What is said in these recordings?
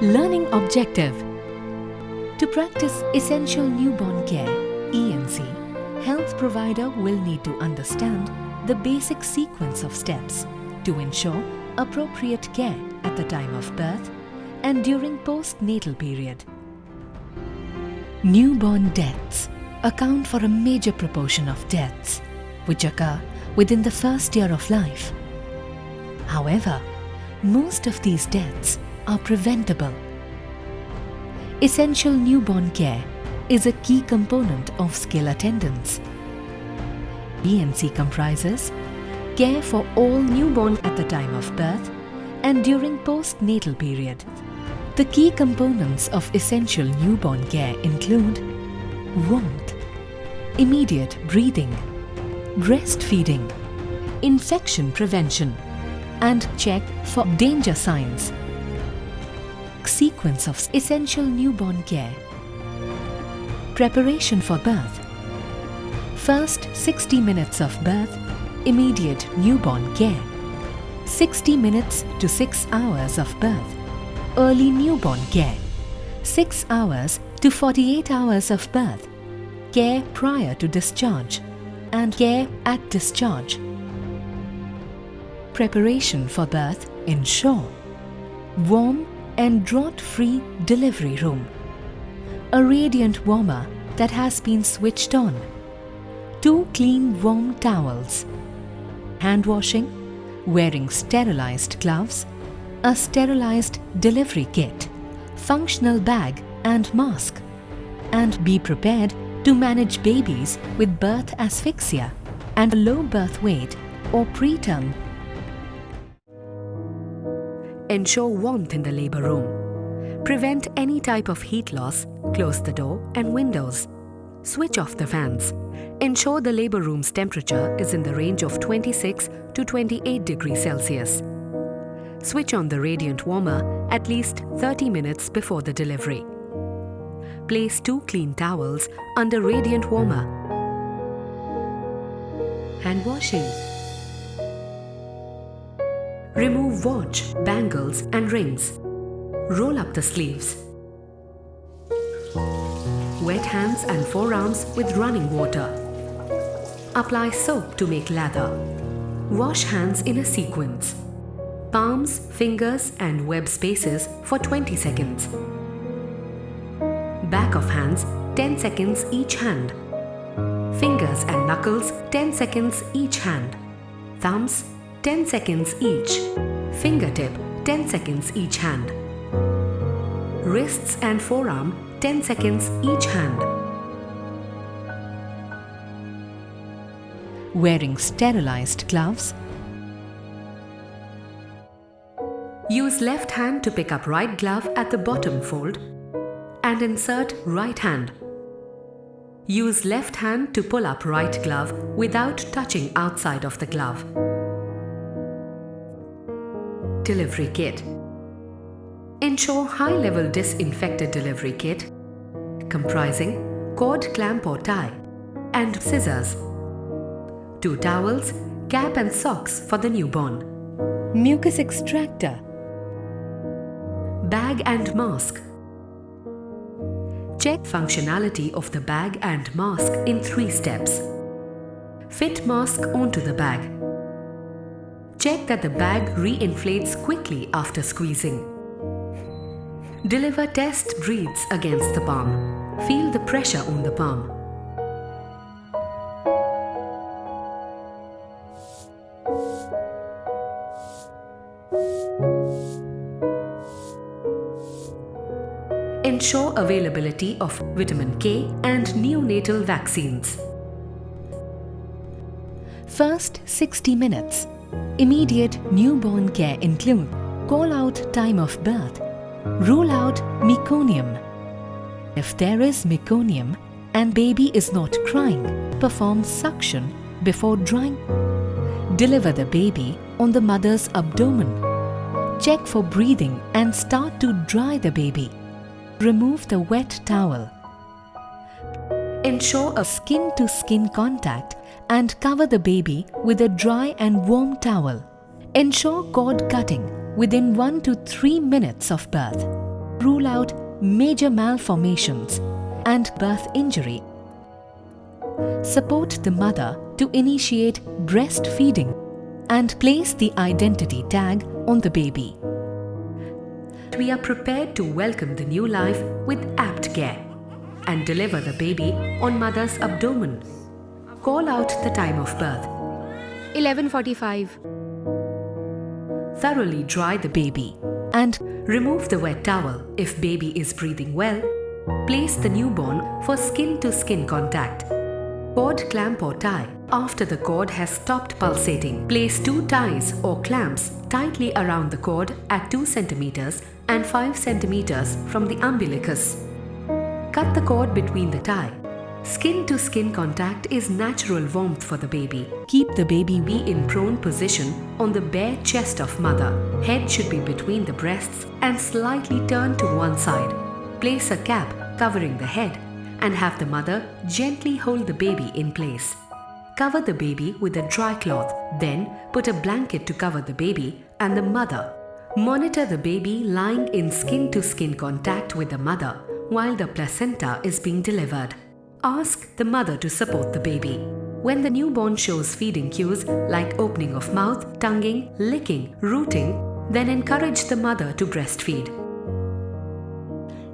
Learning objective. To practice essential newborn care, ENC, health provider will need to understand the basic sequence of steps to ensure appropriate care at the time of birth and during postnatal period. Newborn deaths account for a major proportion of deaths which occur within the first year of life. However, most of these deaths are preventable. Essential newborn care is a key component of skill attendance. ENC comprises care for all newborn at the time of birth and during postnatal period. The key components of essential newborn care include warmth, immediate breathing, breastfeeding, infection prevention, and check for danger signs. Sequence of essential newborn care. Preparation for birth. First 60 minutes of birth, immediate newborn care. 60 minutes to 6 hours of birth, early newborn care. 6 hours to 48 hours of birth, care prior to discharge, and care at discharge. Preparation for birth ensure warm and draught-free delivery room, a radiant warmer that has been switched on, 2 clean warm towels, hand washing, wearing sterilized gloves, a sterilized delivery kit, functional bag and mask, and be prepared to manage babies with birth asphyxia and low birth weight or preterm. Ensure warmth in the labor room. Prevent any type of heat loss. Close the door and windows. Switch off the fans. Ensure the labor room's temperature is in the range of 26 to 28 degrees Celsius. Switch on the radiant warmer at least 30 minutes before the delivery. Place 2 clean towels under radiant warmer. Hand washing. Remove watch, bangles and rings. Roll up the sleeves. Wet hands and forearms with running water. Apply soap to make lather. Wash hands in a sequence. Palms, fingers and web spaces for 20 seconds. Back of hands 10 seconds each hand. Fingers and knuckles 10 seconds each hand. Thumbs 10 seconds each. Fingertip 10 seconds each hand. Wrists and forearm 10 seconds each hand. Wearing sterilized gloves. Use left hand to pick up right glove at the bottom fold and insert right hand. Use left hand to pull up right glove without touching outside of the glove. Delivery kit. Ensure high-level disinfected delivery kit comprising cord clamp or tie and scissors, 2 towels, cap and socks for the newborn, mucus extractor, bag and mask. Check functionality of the bag and mask in 3 steps. Fit mask onto the bag. Check that the bag re-inflates quickly after squeezing. Deliver test breathes against the palm. Feel the pressure on the palm. Ensure availability of vitamin K and neonatal vaccines. First 60 minutes. Immediate newborn care include call out time of birth, rule out meconium. If there is meconium and baby is not crying, perform suction before drying. Deliver the baby on the mother's abdomen. Check for breathing and start to dry the baby. Remove the wet towel. Ensure a skin-to-skin contact and cover the baby with a dry and warm towel. Ensure cord cutting within 1 to 3 minutes of birth. Rule out major malformations and birth injury. Support the mother to initiate breastfeeding and place the identity tag on the baby. We are prepared to welcome the new life with apt care and deliver the baby on mother's abdomen. Call out the time of birth. 11:45. Thoroughly dry the baby and remove the wet towel if baby is breathing well. Place the newborn for skin-to-skin contact. Cord clamp or tie. After the cord has stopped pulsating, place 2 ties or clamps tightly around the cord at 2 cm and 5 cm from the umbilicus. Cut the cord between the tie. Skin-to-skin contact is natural warmth for the baby. Keep the baby in prone position on the bare chest of mother. Head should be between the breasts and slightly turned to one side. Place a cap covering the head and have the mother gently hold the baby in place. Cover the baby with a dry cloth, then put a blanket to cover the baby and the mother. Monitor the baby lying in skin-to-skin contact with the mother while the placenta is being delivered. Ask the mother to support the baby. When the newborn shows feeding cues like opening of mouth, tonguing, licking, rooting, then encourage the mother to breastfeed.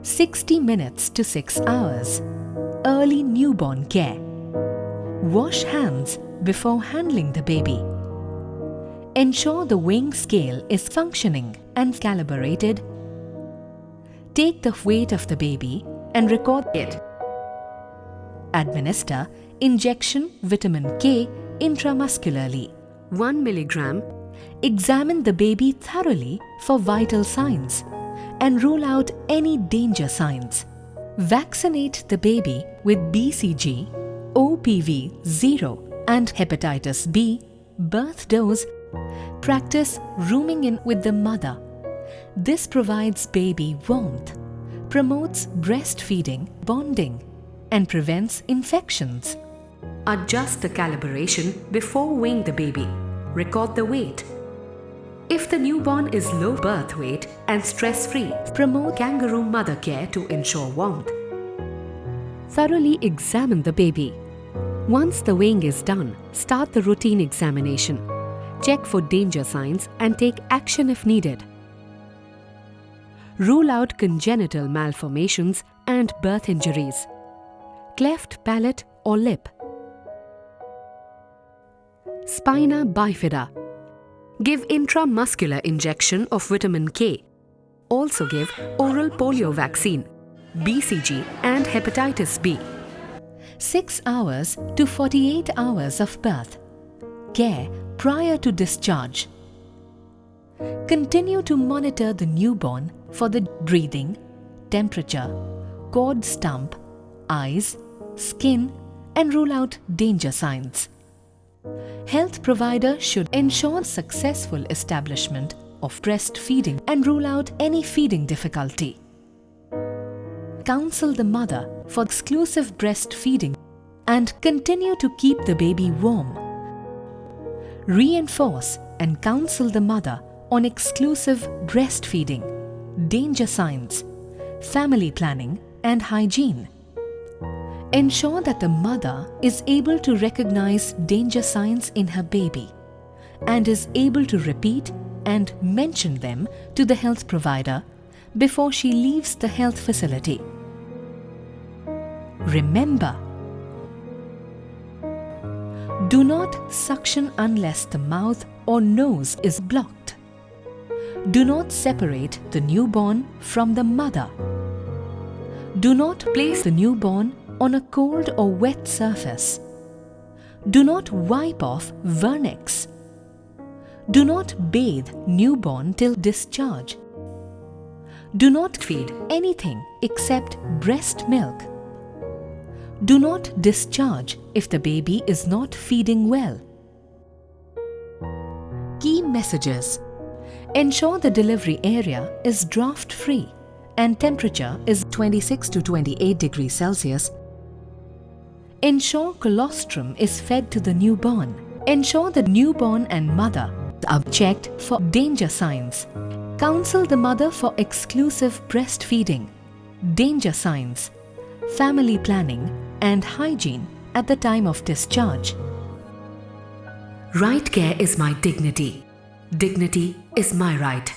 60 minutes to 6 hours. Early newborn care. Wash hands before handling the baby. Ensure the weighing scale is functioning and calibrated. Take the weight of the baby and record it. Administer injection vitamin K intramuscularly. 1 mg. Examine the baby thoroughly for vital signs and rule out any danger signs. Vaccinate the baby with BCG, OPV 0 and hepatitis B birth dose. Practice rooming in with the mother. This provides baby warmth, promotes breastfeeding, bonding, and prevents infections. Adjust the calibration before weighing the baby. Record the weight. If the newborn is low birth weight and stress-free, promote kangaroo mother care to ensure warmth. Thoroughly examine the baby. Once the weighing is done, start the routine examination. Check for danger signs and take action if needed. Rule out congenital malformations and birth injuries. Cleft palate or lip. Spina bifida. Give intramuscular injection of vitamin K. Also give oral polio vaccine, BCG and hepatitis B. 6 hours to 48 hours of birth. Care prior to discharge. Continue to monitor the newborn for the breathing, temperature, cord stump, eyes, skin, and rule out danger signs. Health provider should ensure successful establishment of breastfeeding and rule out any feeding difficulty. Counsel the mother for exclusive breastfeeding and continue to keep the baby warm. Reinforce and counsel the mother on exclusive breastfeeding, danger signs, family planning, and hygiene. Ensure that the mother is able to recognize danger signs in her baby and is able to repeat and mention them to the health provider before she leaves the health facility. Remember, do not suction unless the mouth or nose is blocked. Do not separate the newborn from the mother. Do not place the newborn on a cold or wet surface. Do not wipe off vernix. Do not bathe newborn till discharge. Do not feed anything except breast milk. Do not discharge if the baby is not feeding well. Key messages: ensure the delivery area is draft-free and temperature is 26 to 28 degrees Celsius. Ensure colostrum is fed to the newborn. Ensure the newborn and mother are checked for danger signs. Counsel the mother for exclusive breastfeeding, danger signs, family planning and hygiene at the time of discharge. Right care is my dignity. Dignity is my right.